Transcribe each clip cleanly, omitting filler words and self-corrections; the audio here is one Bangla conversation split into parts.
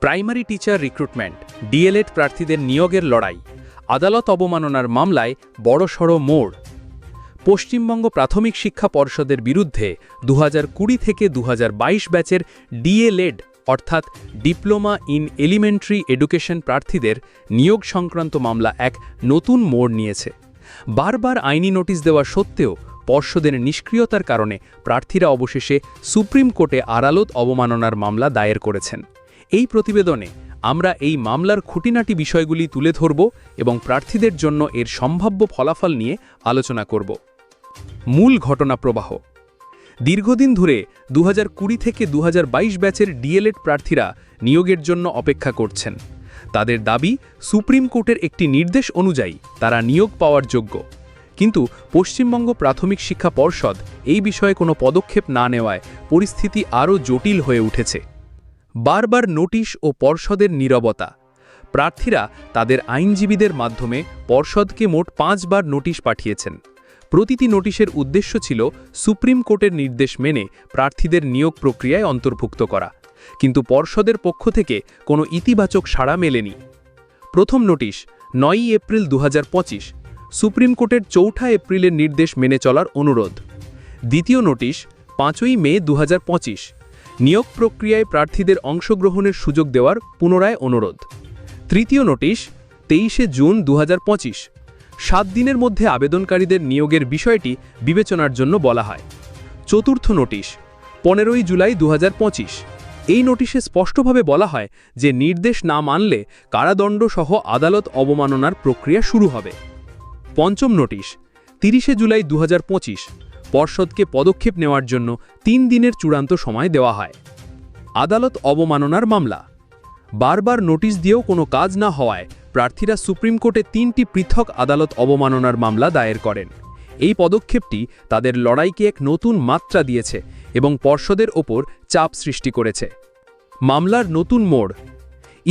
প্রাইমারি টিচার রিক্রুটমেন্ট ডিএলএড প্রার্থীদের নিয়োগের লড়াই আদালত অবমাননার মামলায় বড়সড় মোড়। পশ্চিমবঙ্গ প্রাথমিক শিক্ষা পর্ষদের বিরুদ্ধে 2020 থেকে 2022 ব্যাচের ডিএলএড অর্থাৎ ডিপ্লোমা ইন এলিমেন্টারি এডুকেশন প্রার্থীদের নিয়োগ সংক্রান্ত মামলা এক নতুন মোড় নিয়েছে। বারবার আইনি নোটিশ দেওয়া সত্ত্বেও পর্ষদের নিষ্ক্রিয়তার কারণে প্রার্থীরা অবশেষে সুপ্রিম কোর্টে আদালত অবমাননার মামলা দায়ের করেছেন। এই প্রতিবেদনে আমরা এই মামলার খুঁটিনাটি বিষয়গুলি তুলে ধরব এবং প্রার্থীদের জন্য এর সম্ভাব্য ফলাফল নিয়ে আলোচনা করব। মূল ঘটনা প্রবাহ। দীর্ঘদিন ধরে 2020 থেকে 2022 ব্যাচের ডিএলএড প্রার্থীরা নিয়োগের জন্য অপেক্ষা করছেন। তাদের দাবি সুপ্রিম কোর্টের একটি নির্দেশ অনুযায়ী তারা নিয়োগ পাওয়ার যোগ্য, কিন্তু পশ্চিমবঙ্গ প্রাথমিক শিক্ষা পর্ষদ এই বিষয়ে কোনো পদক্ষেপ না নেওয়ায় পরিস্থিতি আরও জটিল হয়ে উঠেছে। বারবার নোটিশ ও পর্ষদের নীরবতা। প্রার্থীরা তাদের আইনজীবীদের মাধ্যমে পর্ষদকে মোট 5 বার নোটিশ পাঠিয়েছেন। প্রতিটি নোটিশের উদ্দেশ্য ছিল সুপ্রিম কোর্টের নির্দেশ মেনে প্রার্থীদের নিয়োগ প্রক্রিয়ায় অন্তর্ভুক্ত করা, কিন্তু পর্ষদের পক্ষ থেকে কোনো ইতিবাচক সাড়া মেলেনি। প্রথম নোটিশ 9 এপ্রিল 2025, সুপ্রিম কোর্টের 4 এপ্রিলের নির্দেশ মেনে চলার অনুরোধ। দ্বিতীয় নোটিশ 5 মে 2025, নিয়োগ প্রক্রিয়ায় প্রার্থীদের অংশগ্রহণের সুযোগ দেওয়ার পুনরায় অনুরোধ। তৃতীয় নোটিশ 23 জুন 2025, 7 দিনের মধ্যে আবেদনকারীদের নিয়োগের বিষয়টি বিবেচনার জন্য বলা হয়। চতুর্থ নোটিশ 15 জুলাই 2025, এই নোটিশে স্পষ্টভাবে বলা হয় যে নির্দেশ না মানলে কারাদণ্ড সহ আদালত অবমাননার প্রক্রিয়া শুরু হবে। পঞ্চম নোটিশ 30 জুলাই 2025, পর্ষদকে পদক্ষেপ নেওয়ার জন্য 3 দিনের চূড়ান্ত সময় দেওয়া হয়। আদালত অবমাননার মামলা। বারবার নোটিশ দিয়েও কোনো কাজ না হওয়ায় প্রার্থীরা সুপ্রিম কোর্টে 3টি পৃথক আদালত অবমাননার মামলা দায়ের করেন। এই পদক্ষেপটি তাদের লড়াইকে এক নতুন মাত্রা দিয়েছে এবং পর্ষদের ওপর চাপ সৃষ্টি করেছে। মামলার নতুন মোড়।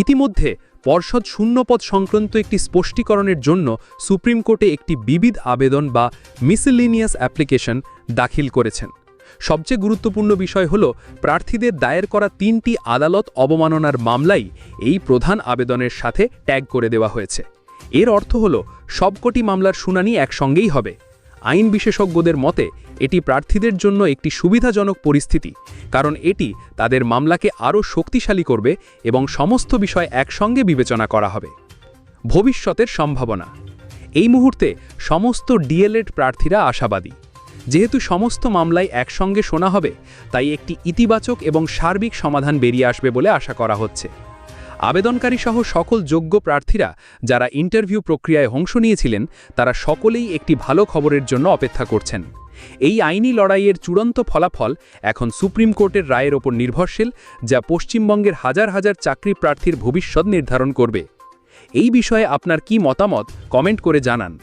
ইতিমধ্যে পর্ষদ শূন্যপদ সংক্রান্ত একটি স্পষ্টীকরণের জন্য সুপ্রিম কোর্টে একটি বিবিধ আবেদন বা মিসেলিনিয়াস অ্যাপ্লিকেশন দাখিল করেছেন। সবচেয়ে গুরুত্বপূর্ণ বিষয় হল প্রার্থীদের দায়ের করা 3টি আদালত অবমাননার মামলাই এই প্রধান আবেদনের সাথে ট্যাগ করে দেওয়া হয়েছে। এর অর্থ হল সবকটি মামলার শুনানি একসঙ্গেই হবে। আইন বিশেষজ্ঞদের মতে এটি প্রার্থীদের জন্য একটি সুবিধাজনক পরিস্থিতি, কারণ এটি তাদের মামলাকে আরও শক্তিশালী করবে এবং সমস্ত বিষয় একসঙ্গে বিবেচনা করা হবে। ভবিষ্যতের সম্ভাবনা। এই মুহূর্তে সমস্ত ডিএলএড প্রার্থীরা আশাবাদী। যেহেতু সমস্ত মামলায় একসঙ্গে শোনা হবে, তাই একটি ইতিবাচক এবং সার্বিক সমাধান বেরিয়ে আসবে বলে আশা করা হচ্ছে। আবেদনকারী সহ সকল যোগ্য প্রার্থীরা যারা ইন্টারভিউ প্রক্রিয়ায় অংশ নিয়েছিলেন, তারা সকলেই একটি ভালো খবরের জন্য অপেক্ষা করছেন। এই আইনি লড়াইয়ের চূড়ান্ত ফলাফল এখন সুপ্রিম কোর্টের রায়ের ওপর নির্ভরশীল, যা পশ্চিমবঙ্গের হাজার হাজার চাকরি প্রার্থীর ভবিষ্যৎ নির্ধারণ করবে। এই বিষয়ে আপনার কি মতামত কমেন্ট করে জানান।